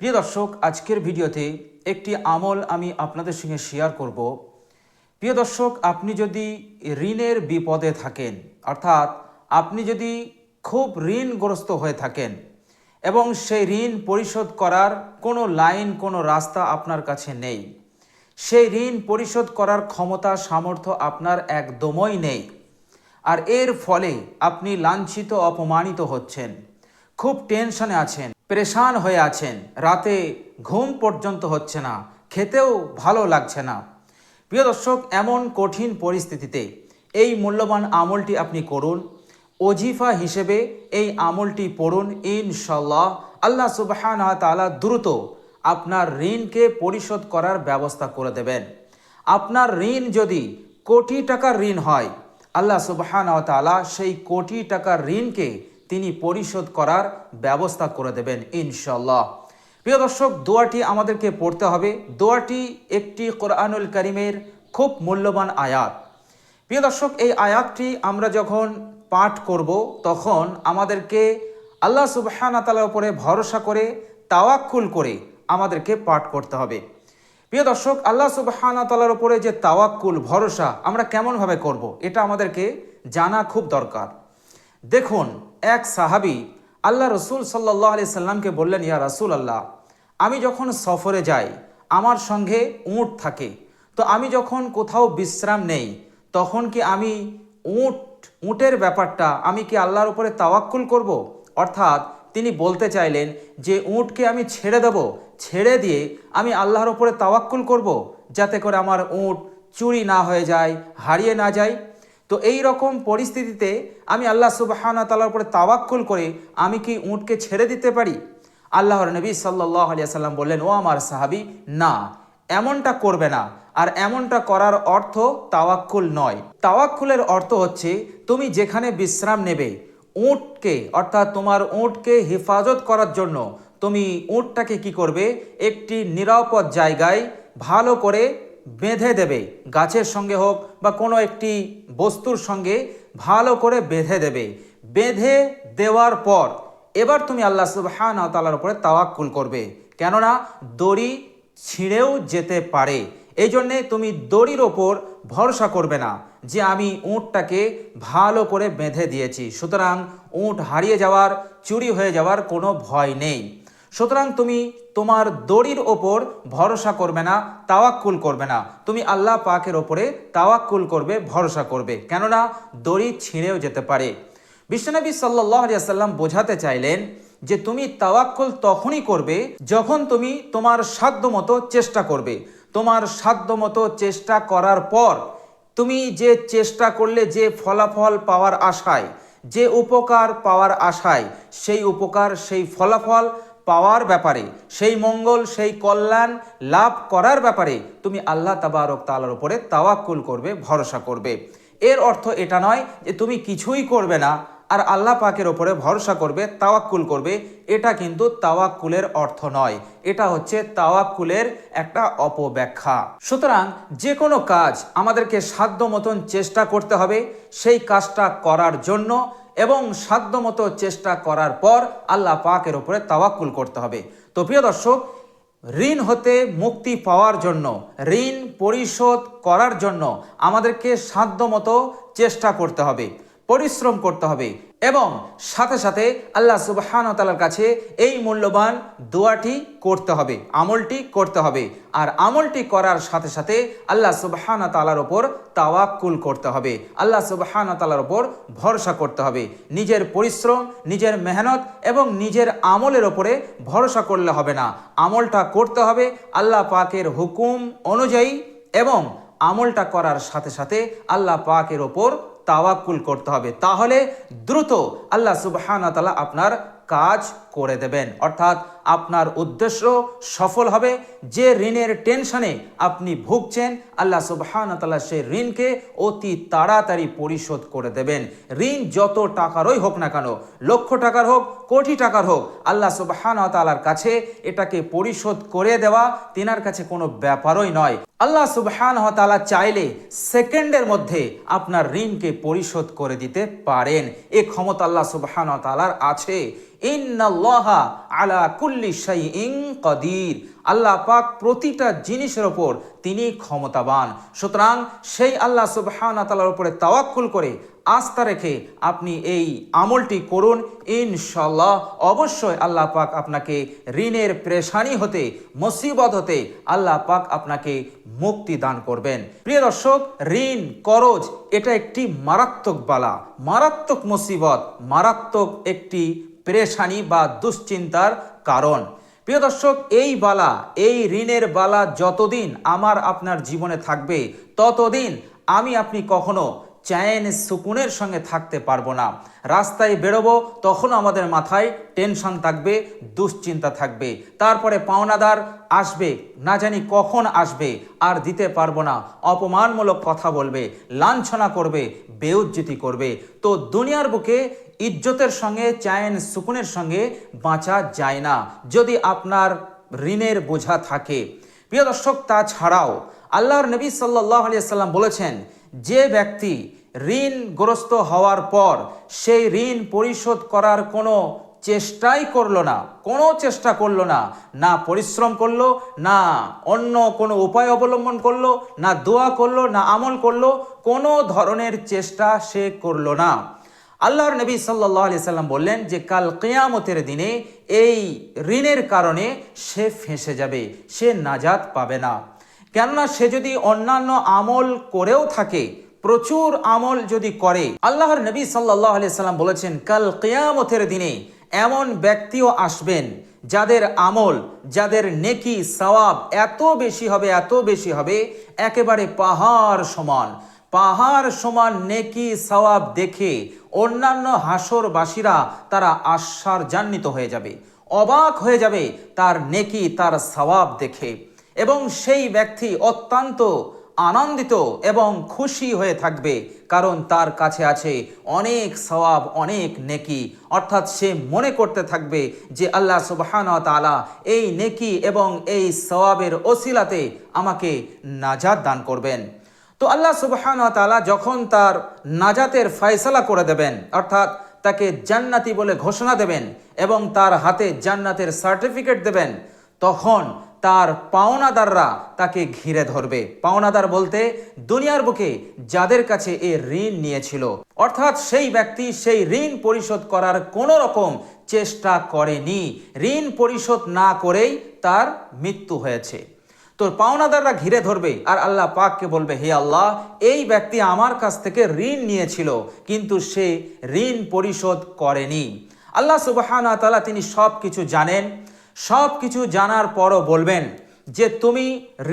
প্রিয় দর্শক, আজকের ভিডিওতে একটি আমল আমি আপনাদের সঙ্গে শেয়ার করব। প্রিয় দর্শক, আপনি যদি ঋণের বিপদে থাকেন, অর্থাৎ আপনি যদি খুব ঋণগ্রস্ত হয়ে থাকেন এবং সেই ঋণ পরিশোধ করার কোনো লাইন, কোনো রাস্তা আপনার কাছে নেই, সেই ঋণ পরিশোধ করার ক্ষমতা, সামর্থ্য আপনার একদমই নেই, আর এর ফলে আপনি লাঞ্ছিত, অপমানিত হচ্ছেন, খুব টেনশনে আছেন, পেরেশান হয়ে আছেন, রাতে ঘুম পর্যন্ত হচ্ছে না, খেতেও ভালো লাগছে না। প্রিয় দর্শক, এমন কঠিন পরিস্থিতিতে এই মূল্যবান আমলটি আপনি করুন। ওজিফা হিসেবে এই আমলটি পড়ুন। ইনশাল্লাহ আল্লাহ সুবহানাহু ওয়া তাআলা দ্রুত আপনার ঋণকে পরিশোধ করার ব্যবস্থা করে দেবেন। আপনার ঋণ যদি কোটি টাকার ঋণ হয়, আল্লাহ সুবহানাহু ওয়া তাআলা সেই কোটি টাকার ঋণকে তিনি পরিশোধ করার ব্যবস্থা করে দেবেন ইনশাল্লাহ। প্রিয় দর্শক, দোয়াটি আমাদেরকে পড়তে হবে। দোয়াটি একটি কোরআনুল কারীমের খুব মূল্যবান আয়াত। প্রিয় দর্শক, এই আয়াতটি আমরা যখন পাঠ করব তখন আমাদেরকে আল্লাহ সুবহানাহু ওয়া তাআলার উপরে ভরসা করে, তাওয়াক্কুল করে আমাদেরকে পাঠ করতে হবে। প্রিয় দর্শক, আল্লাহ সুবহানাহু ওয়া তাআলার উপরে যে তাওয়াক্কুল, ভরসা আমরা কেমনভাবে করব, এটা আমাদেরকে জানা খুব দরকার। দেখুন, এক সাহাবী আল্লাহ রসুল সাল্লাল্লাহু আলাইহি সাল্লামকে বললেন, ইয়া রাসূল আল্লাহ, আমি যখন সফরে যাই আমার সঙ্গে উট থাকে, তো আমি যখন কোথাও বিশ্রাম নেই তখন কি আমি উটের ব্যাপারটা আমি কি আল্লাহর উপরে তাওয়াক্কুল করব? অর্থাৎ তিনি বলতে চাইলেন যে উটকে আমি ছেড়ে দেব, ছেড়ে দিয়ে আমি আল্লাহর উপরে তাওয়াক্কুল করব, যাতে করে আমার উট চুরি না হয়ে যায়, হারিয়ে না যায়। তো এই রকম পরিস্থিতিতে আমি আল্লাহ সুবহানাহু ওয়া তাআলার উপরে তাওয়াক্কুল করে আমি কি উটকে ছেড়ে দিতে পারি? আল্লাহর নবী সাল্লাল্লাহু আলাইহি সাল্লাম বললেন, ও আমার সাহাবী, না, এমনটা করবে না। আর এমনটা করার অর্থ তাওয়াক্কুল নয়। তাওয়াক্কুলের অর্থ হচ্ছে তুমি যেখানে বিশ্রাম নেবে, উটকে অর্থাৎ তোমার উটকে হেফাজত করার জন্য তুমি উটটাকে কি করবে, একটি নিরাপদ জায়গায় ভালো করে বেঁধে দেবে। গাছের সঙ্গে হোক বা কোনো একটি বস্তুর সঙ্গে ভালো করে বেঁধে দেবে। বেঁধে দেওয়ার পর এবার তুমি আল্লাহ সুবহানাহু ওয়া তাআলার উপরে তাওয়াক্কুল করবে, কেননা দড়ি ছিঁড়েও যেতে পারে। এই জন্যে তুমি দড়ির ওপর ভরসা করবে না যে আমি উটটাকে ভালো করে বেঁধে দিয়েছি, সুতরাং উট হারিয়ে যাওয়ার, চুরি হয়ে যাওয়ার কোনো ভয় নেই। সুতরাং তুমি তোমার দড়ির ওপর ভরসা করবে না, তাওয়াক্কুল করবে না, তুমি আল্লাহ পাকের ওপরে তাওয়াক্কুল করবে, ভরসা করবে, কেননা দড়ি ছিঁড়েও যেতে পারে। বিশ্বনবী সাল্লাল্লাহু আলাইহি ওয়াসাল্লাম বোঝাতে চাইলেন যে তুমি তাওয়াক্কুল তখনই করবে যখন তুমি তোমার সাধ্যমতো চেষ্টা করবে। তোমার সাধ্যমতো চেষ্টা করার পর তুমি যে চেষ্টা করলে যে ফলাফল পাওয়ার আশায়, যে উপকার পাওয়ার আশায়, সেই উপকার, সেই ফলাফল পাওয়ার ব্যাপারে, সেই মঙ্গল, সেই কল্যাণ লাভ করার ব্যাপারে তুমি আল্লাহ তাবারক তাআলার উপরে তাওয়াক্কুল করবে, ভরসা করবে। এর অর্থ এটা নয় যে তুমি কিছুই করবে না আর আল্লাহ পাকের ওপরে ভরসা করবে, তাওয়াক্কুল করবে। এটা কিন্তু তাওয়াক্কুলের অর্থ নয়, এটা হচ্ছে তাওয়াক্কুলের একটা অপব্যাখ্যা। সুতরাং যে কোনো কাজ আমাদেরকে সাধ্য মতন চেষ্টা করতে হবে সেই কাজটা করার জন্য, এবং সাধ্যমতো চেষ্টা করার পর আল্লাহ পাকের ওপরে তাওয়াক্কুল করতে হবে। তো প্রিয় দর্শক, ঋণ হতে মুক্তি পাওয়ার জন্য, ঋণ পরিশোধ করার জন্য আমাদেরকে সাধ্যমতো চেষ্টা করতে হবে, পরিশ্রম করতে হবে, এবং সাথে সাথে আল্লাহ সুবহানাহু ওয়া তাআলার কাছে এই মূল্যবান দোয়াটি করতে হবে, আমলটি করতে হবে। আর আমলটি করার সাথে সাথে আল্লাহ সুবহানাহু ওয়া তাআলার ওপর তাওয়াক্কুল করতে হবে, আল্লাহ সুবহানাহু ওয়া তাআলার ওপর ভরসা করতে হবে। নিজের পরিশ্রম, নিজের মেহনত এবং নিজের আমলের ওপরে ভরসা করলে হবে না, আমলটা করতে হবে আল্লাহ পাকের হুকুম অনুযায়ী, এবং আমলটা করার সাথে সাথে আল্লাহ পাকের ওপর তাওয়াক্কুল করতে হবে। তাহলে দ্রুত আল্লাহ সুবহানাহু ওয়া তাআলা আপনার কাজ করে দেবেন, অর্থাৎ আপনার উদ্দেশ্য সফল হবে। যে ঋণের টেনশনে আপনি ভুগছেন, আল্লাহ সুবহানাহু ওয়া তাআলা সেই ঋণকে অতি তাড়াতাড়ি পরিশোধ করে দেবেন। ঋণ যত টাকারই হোক না কেন, লক্ষ টাকার হোক, কোটি টাকার হোক, আল্লাহ সুবহানাহু ওয়া তাআলার কাছে এটাকে পরিশোধ করে দেওয়া তিনার কাছে কোনো ব্যাপারই নয়। আল্লাহ সুবহানাহু ওয়া তাআলা চাইলে সেকেন্ডের মধ্যে আপনার ঋণকে পরিশোধ করে দিতে পারেন। এই ক্ষমতা আল্লাহ সুবহানাহু ওয়া তাআলার আছে। ইন্নাল্লাহা আলা কুল্লি কুল্লি শাইইন কাদির। আল্লাহ পাক প্রতিটা জিনিসের ওপর তিনি ক্ষমতাবান। সুতরাং সেই আল্লাহ সুবহানাহু ওয়া তাআলার উপরে তাওয়াক্কুল করে আস্থা রেখে আপনি এই আমলটি করুন। ইনশাআল্লাহ অবশ্যই আল্লাহ পাক আপনাকে ঋণের পেরেশানি হতে, মুসিবত হতে আল্লাহ পাক আপনাকে মুক্তি দান করবেন। প্রিয় দর্শক, ঋণ করজ এটা একটি মারাত্মক বালা, মারাত্মক মুসিবত, মারাত্মক একটি পেরেশানি বা দুশ্চিন্তার কারণ। প্রিয় দর্শক, এই বালা, এই ঋণের বালা যতদিন আমার আপনার জীবনে থাকবে ততদিন আমি আপনি কখনো চ্যান সুকুনের সঙ্গে থাকতে পারবো না। রাস্তায় বেরোবো তখন আমাদের মাথায় টেনশন থাকবে, দুশ্চিন্তা থাকবে। তারপরে পাওনাদার আসবে, না জানি কখন আসবে, আর দিতে পারবো না, অপমানমূলক কথা বলবে, লাঞ্ছনা করবে, বেউজ্জতি করবে। তো দুনিয়ার বুকে ইজ্জতের সঙ্গে, চ্যান সুকুনের সঙ্গে বাঁচা যায় না যদি আপনার ঋণের বোঝা থাকে। প্রিয় দর্শক, তাছাড়াও আল্লাহর নবী সাল্লাল্লাহু আলাইহি সাল্লাম বলেছেন, যে ব্যক্তি ঋণগ্রস্ত হওয়ার পর সেই ঋণ পরিশোধ করার কোনো চেষ্টাই করলো না, কোনো চেষ্টা করলো না, না পরিশ্রম করলো, না অন্য কোনো উপায় অবলম্বন করলো, না দোয়া করলো, না আমল করলো, কোনো ধরনের চেষ্টা সে করলো না, আল্লাহর নবী সাল্লাল্লাহু আলাইহি সাল্লাম বললেন যে কাল কিয়ামতের দিনে এই ঋণের কারণে সে ফেঁসে যাবে, সে নাজাত পাবে না। কেননা সে যদি অন্যান্য আমল করেও থাকে, প্রচুর আমল যদি করে, আল্লাহর নবী সাল্লাল্লাহু আলাইহি সাল্লাম বলেছেন কাল কিয়ামতের দিনে এমন ব্যক্তিও আসবেন যাদের আমল, যাদের নেকি সওয়াব এত বেশি হবে, এত বেশি হবে, একেবারে পাহাড় সমান, পাহাড় সমান নেকি সওয়াব দেখে অন্যান্য হাসরবাসীরা তারা আশ্চর্যান্বিত হয়ে যাবে, অবাক হয়ে যাবে তার নেকি, তার সওয়াব দেখে। এবং সেই ব্যক্তি অত্যন্ত আনন্দিত এবং খুশি হয়ে থাকবে, কারণ তার কাছে আছে অনেক সওয়াব, অনেক নেকি। অর্থাৎ সে মনে করতে থাকবে যে আল্লাহ সুবহানাহু ওয়া তাআলা এই নেকি এবং এই সওয়াবের ওসিলাতে আমাকে নাজাত দান করবেন। তো আল্লাহ সুবহানাহু ওয়া তাআলা যখন তার নাজাতের ফয়সালা করে দেবেন, অর্থাৎ তাকে জান্নাতি বলে ঘোষণা দেবেন এবং তার হাতে জান্নাতের সার্টিফিকেট দেবেন, তখন তার পাওনাদাররা তাকে ঘিরে ধরবে। পাওনাদার বলতে দুনিয়ার বুকে যাদের কাছে এ ঋণ নিয়েছিল, অর্থাৎ সেই ব্যক্তি সেই ঋণ পরিশোধ করার কোনো রকম চেষ্টা করেনি, ঋণ পরিশোধ না করেই তার মৃত্যু হয়েছে। তোর পাওনাদাররা ঘিরে ধরবে আর আল্লাহ পাককে বলবে, হে আল্লাহ, এই ব্যক্তি আমার কাছ থেকে ঋণ নিয়েছিল কিন্তু সে ঋণ পরিশোধ করেনি। আল্লাহ সুবহানাহু ওয়া তাআলা তিনি সব কিছু জানেন, সব কিছু জানার পরও বলবেন যে তুমি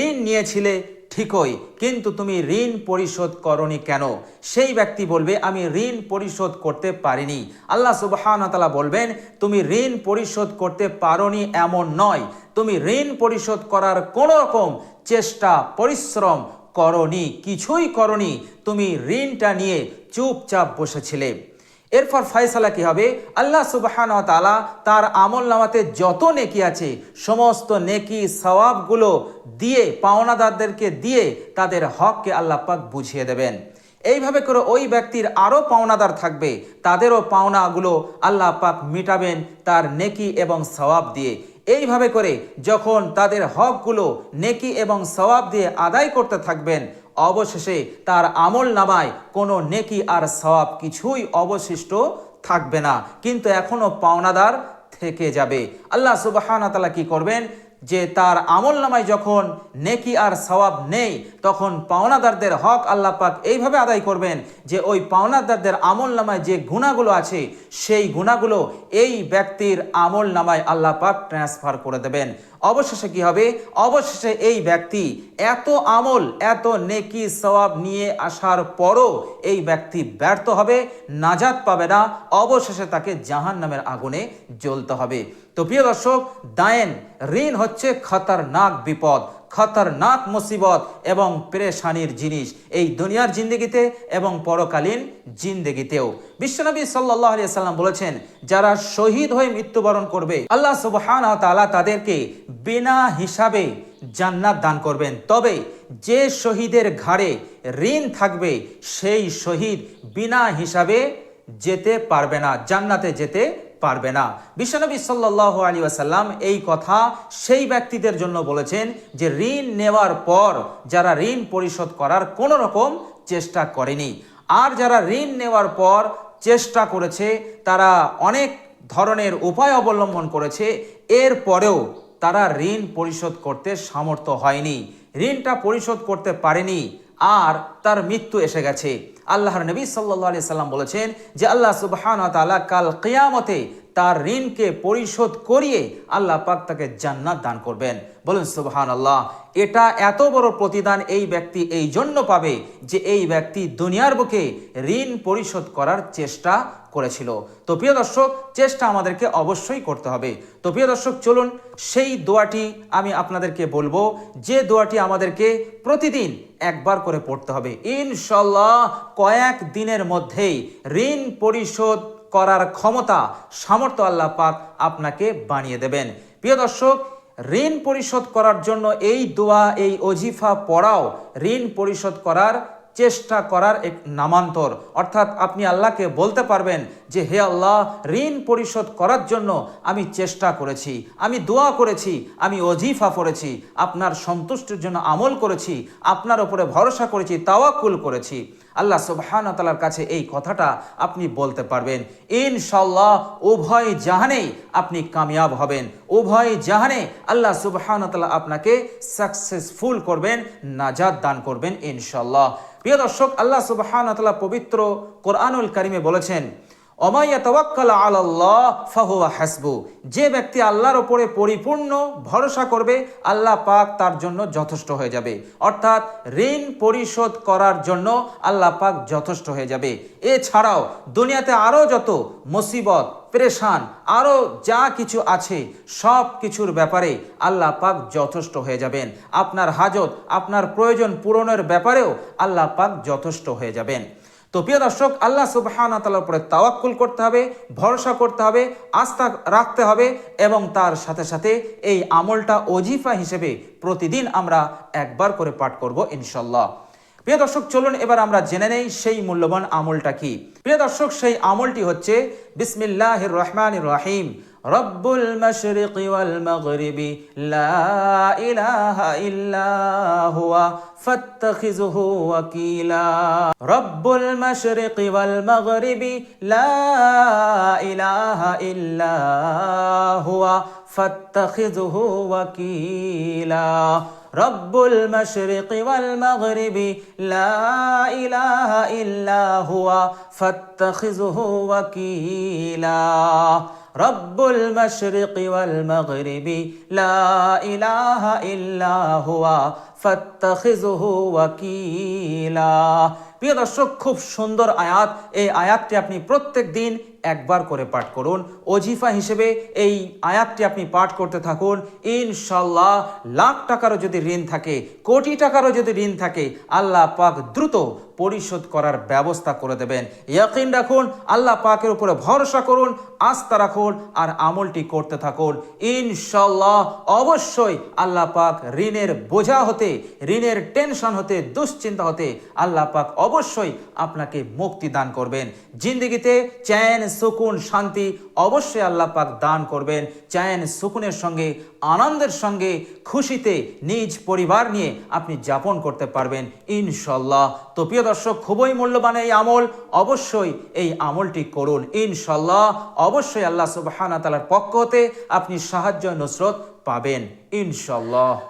ঋণ নিয়েছিলে ঠিকই, কিন্তু তুমি ঋণ পরিশোধ করনি কেন? সেই ব্যক্তি বলবে আমি ঋণ পরিশোধ করতে পারিনি। আল্লাহ সুবহানাহু ওয়া তাআলা বলবেন তুমি ঋণ পরিশোধ করতে পারোনি এমন নয়, তুমি ঋণ পরিশোধ করার কোনো রকম চেষ্টা পরিশ্রম করনি, কিছুই করনি, তুমি ঋণটা নিয়ে চুপচাপ বসেছিলে। এরপর ফয়সালা কি হবে? আল্লাহ সুবহানাহু ওয়া তাআলা তার আমলনামাতে যত নেকি আছে সমস্ত নেকি সওয়াবগুলো দিয়ে পাওনাদারদেরকে দিয়ে তাদের হককে আল্লাহ পাক বুঝিয়ে দেবেন। এইভাবে করে ওই ব্যক্তির আরও পাওনাদার থাকবে, তাদেরও পাওনাগুলো আল্লাহ পাক মিটাবেন তার নেকি এবং সওয়াব দিয়ে। এইভাবে করে যখন তাদের হকগুলো নেকি এবং সওয়াব দিয়ে আদায় করতে থাকবেন, অবশেষে তার আমল নামায় কোনো নেকি আর সওয়াব কিছুই অবশিষ্ট থাকবে না, কিন্তু এখনো পাওনাদার থেকে যাবে। আল্লাহ সুবহানাহু ওয়া তাআলা কি করবেন? যে তার আমল নামায় যখন নেকি আর সওয়াব নেই, তখন পাওনাদারদের হক আল্লাহ পাক এইভাবে আদায় করবেন যে ওই পাওনাদারদের আমল নামায় যে গুনাহগুলো আছে সেই গুনাহগুলো এই ব্যক্তির আমল নামায় আল্লাহ পাক ট্রান্সফার করে দেবেন। অবশেষে কি হবে? অবশেষে এই ব্যক্তি এত আমল, এত নেকি সওয়াব নিয়ে আসার পরও এই ব্যক্তি ব্যর্থ হবে, নাজাত পাবে না, অবশেষে তাকে জাহান্নামের আগুনে জ্বলতে হবে। তো প্রিয় দর্শক, দায়েন ঋণ হচ্ছে খতরনাক বিপদ, খতরনাক মুসিবত এবং পেরেশানির জিনিস, এই দুনিয়ার জিন্দেগিতে এবং পরকালীন জিন্দেগিতেও। বিশ্বনবী সাল্লাল্লাহু আলাইহি সাল্লাম বলেছেন, যারা শহীদ হয়ে মৃত্যুবরণ করবে আল্লাহ সুবহানাহু ওয়া তাআলা তাদেরকে বিনা হিসাবে জান্নাত দান করবেন। তবে যে শহীদের ঘাড়ে ঋণ থাকবে সেই শহীদ বিনা হিসাবে যেতে পারবে না, জান্নাতে যেতে পারবে না। বিশ্বনবী সাল্লাল্লাহু আলাইহি ওয়াসাল্লাম এই কথা সেই ব্যক্তিদের জন্য বলেছেন যে ঋণ নেওয়ার পর যারা ঋণ পরিশোধ করার কোনো রকম চেষ্টা করেনি, আর যারা ঋণ নেওয়ার পর চেষ্টা করেছে, তারা অনেক ধরনের উপায় অবলম্বন করেছে, এরপরেও তারা ঋণ পরিশোধ করতে সামর্থ্য হয়নি, ঋণটা পরিশোধ করতে পারেনি, আর তার মৃত্যু এসে গেছে। আল্লাহর নবী সাল্লাল্লাহু আলাইহি সাল্লাম বলেছেন যে আল্লাহ সুবহানাহু ওয়া তাআলা কাল কিয়ামতে তার ঋণকে পরিশোধ করিয়ে আল্লাহ পাক তাকে জান্নাত দান করবেন। বলুন সুবহানাল্লাহ। এটা এত বড় প্রতিদান এই ব্যক্তি এই জন্য পাবে যে এই ব্যক্তি দুনিয়ার বুকে ঋণ পরিশোধ করার চেষ্টা করেছিল। তো প্রিয় দর্শক, চেষ্টা আমাদেরকে অবশ্যই করতে হবে। তো প্রিয় দর্শক, চলুন সেই দোয়াটি আমি আপনাদেরকে বলবো, যে দোয়াটি আমাদেরকে প্রতিদিন একবার করে পড়তে হবে। ইনশাআল্লাহ কয়েক দিনের মধ্যেই ঋণ পরিশোধ করার ক্ষমতা, সামর্থ্য আল্লাহ পাক আপনাকে বানিয়ে দেবেন। প্রিয় দর্শক, ঋণ পরিশোধ করার জন্য এই দোয়া, এই ওজিফা পড়াও ঋণ পরিশোধ করার চেষ্টা করার এক নামান্তর। অর্থাৎ আপনি আল্লাহকে বলতে পারবেন যে হে আল্লাহ, ঋণ পরিশোধ করার জন্য আমি চেষ্টা করেছি, আমি দোয়া করেছি, আমি ওজিফা পড়েছি, আপনার সন্তুষ্টির জন্য আমল করেছি, আপনার উপরে ভরসা করেছি, তাওয়াক্কুল করেছি। আল্লাহ সুবহানাহু ওয়া তাআলার কাছে এই কথাটা আপনি বলতে পারবেন। ইনশাআল্লাহ উভয় জাহানেই আপনি কামিয়াব হবেন, উভয় জাহানে আল্লাহ সুবহানাহু ওয়া তাআলা আপনাকে সাকসেসফুল করবেন, নাজাত দান করবেন ইনশাআল্লাহ। প্রিয় দর্শক, আল্লাহ সুবহানাহু ওয়া তাআলা পবিত্র কোরআনুল কারিমে বলেছেন, ওয়া ইয়াতাওয়াক্কাল আলাল্লাহ ফাহুয়া হাসবু। যে ব্যক্তি আল্লাহর উপরে পরিপূর্ণ ভরসা করবে, আল্লাহ পাক তার জন্য যথেষ্ট হয়ে যাবে। অর্থাৎ ঋণ পরিশোধ করার জন্য আল্লাহ পাক যথেষ্ট হয়ে যাবে। এছাড়াও দুনিয়াতে আরও যত মুসিবত, পেরেশান, আরও যা কিছু আছে সব কিছুর ব্যাপারে আল্লাহ পাক যথেষ্ট হয়ে যাবেন। আপনার হাজত, আপনার প্রয়োজন পূরণের ব্যাপারেও আল্লাহ পাক যথেষ্ট হয়ে যাবেন। তো প্রিয় দর্শক, আল্লাহ সুবহানাহু ওয়া তাআলার উপরে তাওয়াক্কুল করতে হবে, ভরসা করতে হবে, আস্থা রাখতে হবে, এবং তার সাথে সাথে এই আমলটা ওজিফা হিসেবে প্রতিদিন আমরা একবার করে পাঠ করব ইনশাআল্লাহ। প্রিয় দর্শক, চলুন এবার আমরা জেনে নেই সেই মূল্যবান আমলটা কি। প্রিয় দর্শক, সেই আমলটি হচ্ছে বিসমিল্লাহির রহমানির রহিম। রব্বুল মাশরিকি ওয়াল মাগরিবি লা ইলাহা ইল্লা হুয়া ফাত্তাখিযুহু ওয়াকিলা। রব্বুল মাশরিকি ওয়াল মাগরিবি লা ইলাহা ইল্লা হুয়া ফাত্তাখিযুহু ওয়াকিলা। রব্বুল মাশরিকি ওয়াল মাগরিবি লা ইলাহা ইল্লা হুয়া ফাত্তাখিযুহু ওয়াকিলা। রব্বুল মাশরিকি ওয়াল মাগরিবি লা ইলাহা ইল্লা হুয়া ফাত্তাখিযুহু ওয়াকিলা। প্রিয় দর্শক, খুব সুন্দর আয়াত। এই আয়াতটি আপনি প্রত্যেক দিন একবার করে পাঠ করুন। ওজিফা হিসেবে এই আয়াতটি আপনি পাঠ করতে থাকুন। ইনশাআল্লাহ লাখ টাকারও যদি ঋণ থাকে, কোটি টাকারও যদি ঋণ থাকে, আল্লাহ পাক দ্রুত পরিশোধ করার ব্যবস্থা করে দেবেন। ইয়াকিন রাখুন, আল্লাহ পাকের উপরে ভরসা করুন, আস্থা রাখুন, আর আমলটি করতে থাকুন। ইনশাআল্লাহ অবশ্যই আল্লাহ পাক ঋণের বোঝা হতে, ঋণের টেনশন হতে, দুশ্চিন্তা হতে আল্লাহ পাক অবশ্যই আপনাকে মুক্তি দান করবেন। জিন্দেগিতে চ্যান, সুকুন, শান্তি অবশ্যই আল্লাহ পাক দান করবেন। চ্যান, সুকুনের সঙ্গে, আনন্দের সঙ্গে, খুশিতে নিজ পরিবার নিয়ে আপনি যাপন করতে পারবেন ইনশাআল্লাহ। তো প্রিয় দর্শক, খুবই মূল্যবান এই আমল, অবশ্যই এই আমলটি করুন। ইনশাআল্লাহ অবশ্যই আল্লাহ সুবহানাহু ওয়া তাআলার পক্ষ হতে আপনি সাহায্য, নুসরত পাবেন ইনশাআল্লাহ।